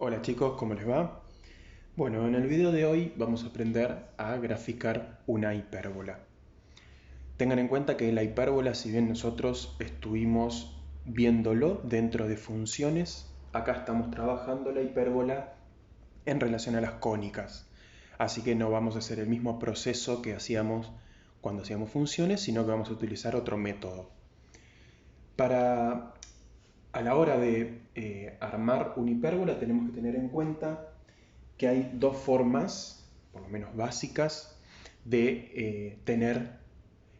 Hola chicos, ¿cómo les va? Bueno, en el video de hoy vamos a aprender a graficar una hipérbola. Tengan en cuenta que la hipérbola, si bien nosotros estuvimos viéndolo dentro de funciones, acá estamos trabajando la hipérbola en relación a las cónicas. Así que no vamos a hacer el mismo proceso que hacíamos cuando hacíamos funciones, sino que vamos a utilizar otro método. A la hora de armar una hipérbola tenemos que tener en cuenta que hay dos formas, por lo menos básicas, de tener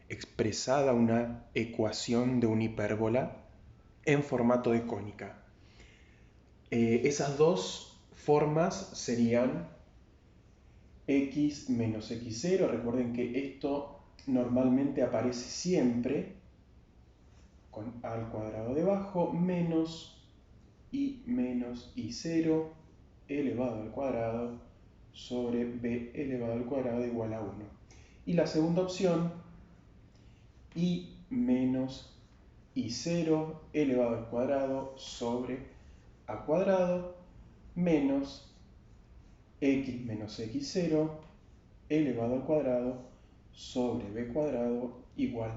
expresada una ecuación de una hipérbola en formato de cónica. Esas dos formas serían x menos x0. Recuerden que esto normalmente aparece siempre con a al cuadrado debajo menos i0 elevado al cuadrado sobre b elevado al cuadrado igual a 1. Y la segunda opción, i menos i0 elevado al cuadrado sobre a cuadrado menos x menos x0 elevado al cuadrado sobre b cuadrado igual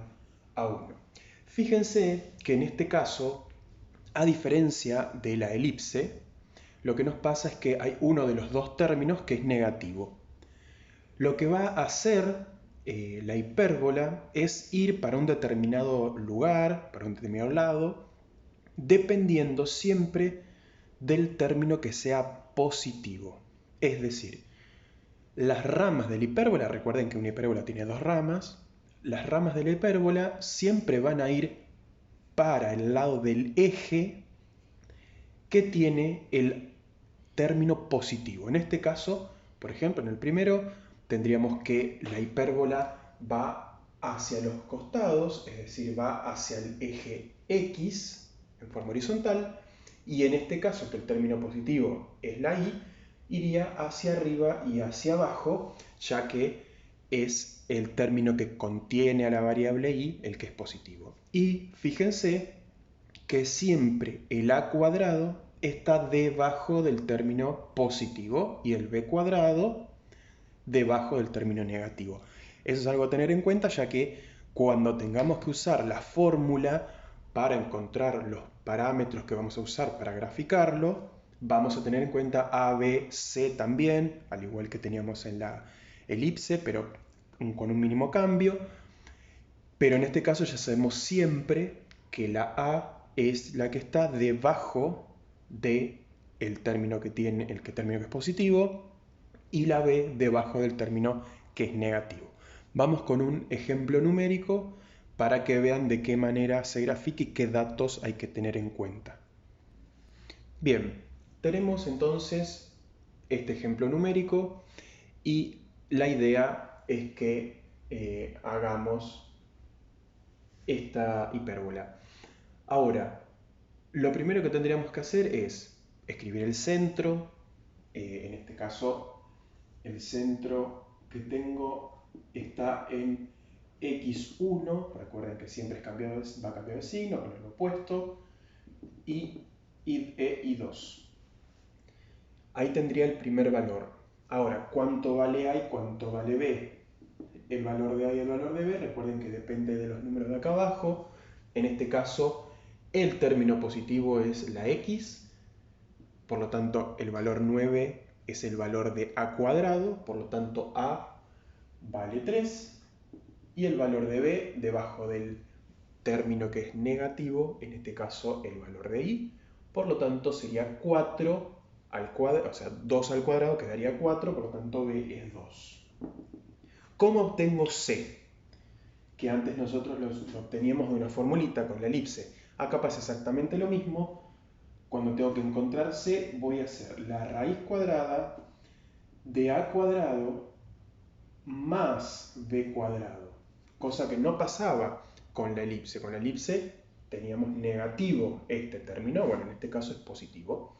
a 1. Fíjense que en este caso, a diferencia de la elipse, lo que nos pasa es que hay uno de los dos términos que es negativo. Lo que va a hacer la hipérbola es ir para un determinado lugar, para un determinado lado, dependiendo siempre del término que sea positivo. Es decir, las ramas de la hipérbola, recuerden que una hipérbola tiene dos ramas, las ramas de la hipérbola siempre van a ir para el lado del eje que tiene el término positivo. En este caso, por ejemplo, en el primero, tendríamos que la hipérbola va hacia los costados, es decir, va hacia el eje X en forma horizontal, y en este caso, que el término positivo es la y, iría hacia arriba y hacia abajo, ya que es el término que contiene a la variable y el que es positivo. Y fíjense que siempre el a cuadrado está debajo del término positivo y el b cuadrado debajo del término negativo. Eso es algo a tener en cuenta, ya que cuando tengamos que usar la fórmula para encontrar los parámetros que vamos a usar para graficarlo, vamos a tener en cuenta a, b, c también, al igual que teníamos en la elipse, pero con un mínimo cambio. Pero en este caso ya sabemos siempre que la a es la que está debajo de el término que tiene, el término que es positivo, y la b debajo del término que es negativo. Vamos con un ejemplo numérico para que vean de qué manera se grafica y qué datos hay que tener en cuenta. Bien, tenemos entonces este ejemplo numérico y la idea es que hagamos esta hipérbola. Ahora, lo primero que tendríamos que hacer es escribir el centro. En este caso, el centro que tengo está en x1. Recuerden que siempre va a cambiar de signo con el opuesto. Y y2. Ahí tendría el primer valor. Ahora, ¿cuánto vale A y cuánto vale B? El valor de A y el valor de B, recuerden que depende de los números de acá abajo. En este caso, el término positivo es la x, por lo tanto el valor 9 es el valor de a cuadrado, por lo tanto a vale 3, y el valor de b debajo del término que es negativo, en este caso el valor de i, por lo tanto sería 4 al cuadrado, o sea, 2 al cuadrado quedaría 4, por lo tanto b es 2. ¿Cómo obtengo c? Que antes nosotros lo obteníamos de una formulita con la elipse. Acá pasa exactamente lo mismo. Cuando tengo que encontrar c, voy a hacer la raíz cuadrada de a cuadrado más b cuadrado, cosa que no pasaba con la elipse. Con la elipse teníamos negativo este término, bueno, en este caso es positivo.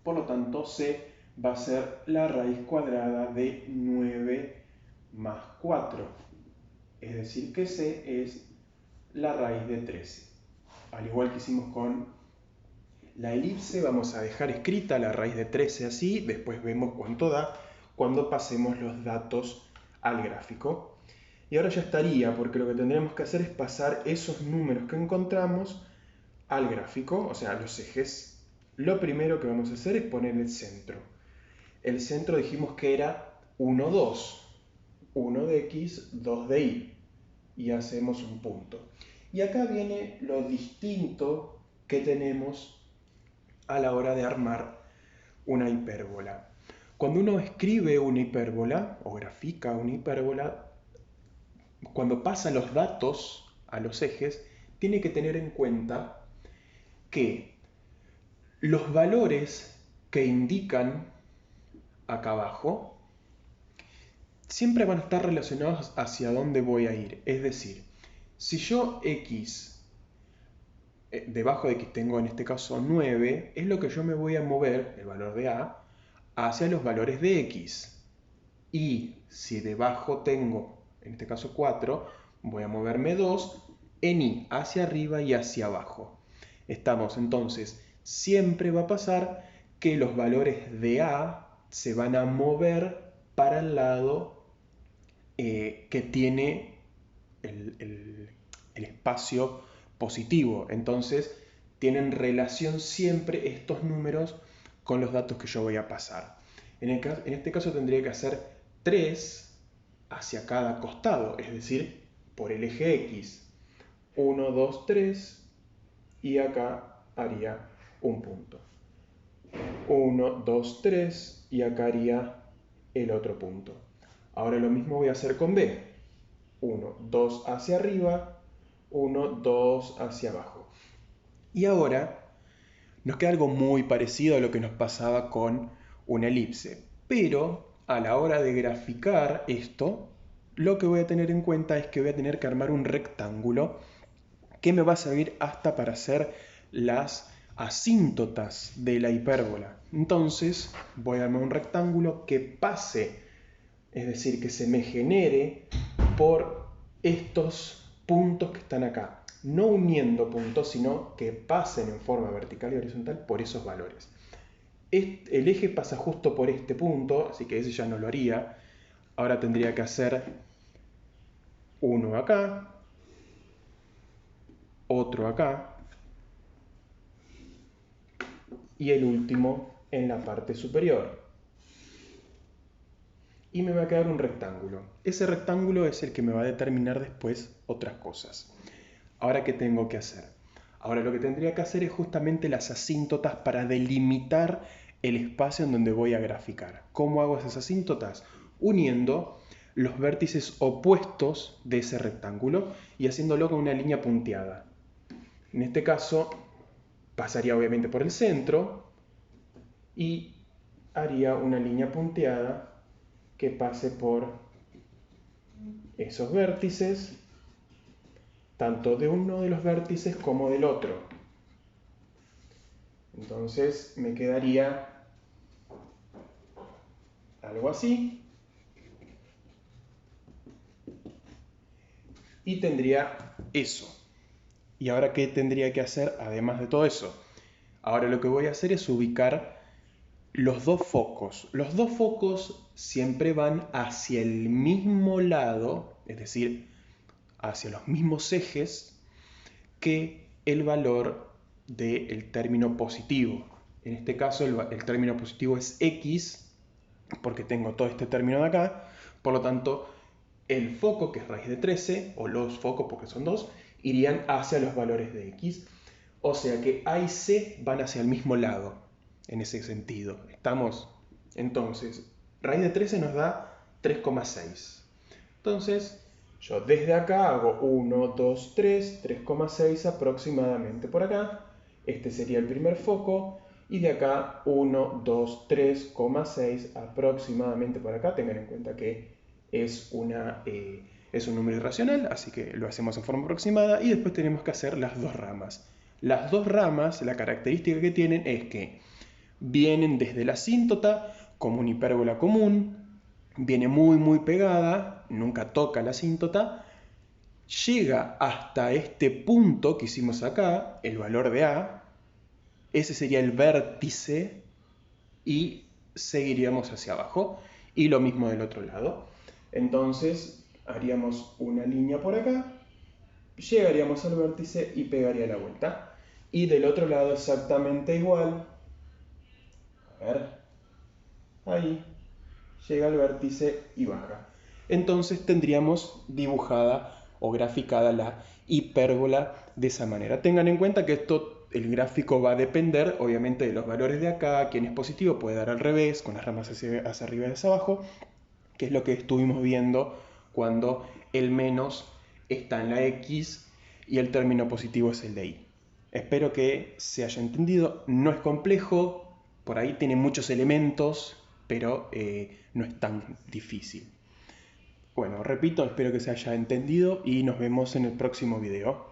Por lo tanto, c va a ser la raíz cuadrada de 9 más 4. Es decir, que c es la raíz de 13. Al igual que hicimos con La elipse vamos a dejar escrita la raíz de 13 así, después vemos cuánto da cuando pasemos los datos al gráfico. Y ahora ya estaría, porque lo que tendremos que hacer es pasar esos números que encontramos al gráfico, o sea, a los ejes. Lo primero que vamos a hacer es poner el centro. El centro dijimos que era 1, 2. 1 de x, 2 de y. Y hacemos un punto. Y acá viene lo distinto que tenemos a la hora de armar una hipérbola. Cuando uno escribe una hipérbola o grafica una hipérbola, cuando pasa los datos a los ejes, tiene que tener en cuenta que los valores que indican acá abajo siempre van a estar relacionados hacia dónde voy a ir. Es decir, si yo x, debajo de x tengo en este caso 9, es lo que yo me voy a mover, el valor de a, hacia los valores de x. Y si debajo tengo, en este caso 4, voy a moverme 2 en y, hacia arriba y hacia abajo. Estamos entonces, siempre va a pasar que los valores de a se van a mover para el lado que tiene el espacio positivo. Entonces, tienen relación siempre estos números con los datos que yo voy a pasar. En este caso tendría que hacer 3 hacia cada costado, es decir, por el eje X. 1, 2, 3 y acá haría un punto. 1, 2, 3 y acá haría el otro punto. Ahora lo mismo voy a hacer con B. 1, 2 hacia arriba, 1, 2 hacia abajo. Y ahora nos queda algo muy parecido a lo que nos pasaba con una elipse. Pero a la hora de graficar esto, lo que voy a tener en cuenta es que voy a tener que armar un rectángulo que me va a servir hasta para hacer las asíntotas de la hipérbola. Entonces voy a armar un rectángulo que pase, es decir, que se me genere por estos puntos que están acá. No uniendo puntos, sino que pasen en forma vertical y horizontal por esos valores. El eje pasa justo por este punto, así que ese ya no lo haría. Ahora tendría que hacer uno acá, otro acá y el último en la parte superior. Y me va a quedar un rectángulo. Ese rectángulo es el que me va a determinar después otras cosas. Ahora, ¿qué tengo que hacer? Ahora lo que tendría que hacer es justamente las asíntotas para delimitar el espacio en donde voy a graficar. ¿Cómo hago esas asíntotas? Uniendo los vértices opuestos de ese rectángulo y haciéndolo con una línea punteada. En este caso, pasaría obviamente por el centro y haría una línea punteada que pase por esos vértices, tanto de uno de los vértices como del otro. Entonces me quedaría algo así. Y tendría eso. ¿Y ahora qué tendría que hacer además de todo eso? Ahora lo que voy a hacer es ubicar los dos focos. Los dos focos siempre van hacia el mismo lado, es decir, hacia los mismos ejes que el valor del término positivo. En este caso el término positivo es x, porque tengo todo este término de acá. Por lo tanto, el foco, que es raíz de 13, o los focos, porque son dos, irían hacia los valores de x. O sea que A y C van hacia el mismo lado, en ese sentido. ¿Estamos? Entonces, raíz de 13 nos da 3,6. Entonces, yo desde acá hago 1, 2, 3, 3,6 aproximadamente por acá. Este sería el primer foco. Y de acá 1, 2, 3,6 aproximadamente por acá. Tengan en cuenta que es un número irracional, así que lo hacemos en forma aproximada. Y después tenemos que hacer las dos ramas. Las dos ramas, la característica que tienen es que vienen desde la asíntota como una hipérbola común, viene muy pegada, nunca toca la asíntota, llega hasta este punto que hicimos acá, el valor de A, ese sería el vértice y seguiríamos hacia abajo. Y lo mismo del otro lado. Entonces haríamos una línea por acá, llegaríamos al vértice y pegaría la vuelta. Y del otro lado exactamente igual. A ver, ahí, llega al vértice y baja. Entonces tendríamos dibujada o graficada la hipérbola de esa manera. Tengan en cuenta que el gráfico va a depender obviamente de los valores de acá. Quien es positivo puede dar al revés, con las ramas hacia arriba y hacia abajo, que es lo que estuvimos viendo cuando el menos está en la X y el término positivo es el de Y. Espero que se haya entendido. No es complejo, por ahí tiene muchos elementos, pero no es tan difícil. Bueno, repito, espero que se haya entendido y nos vemos en el próximo video.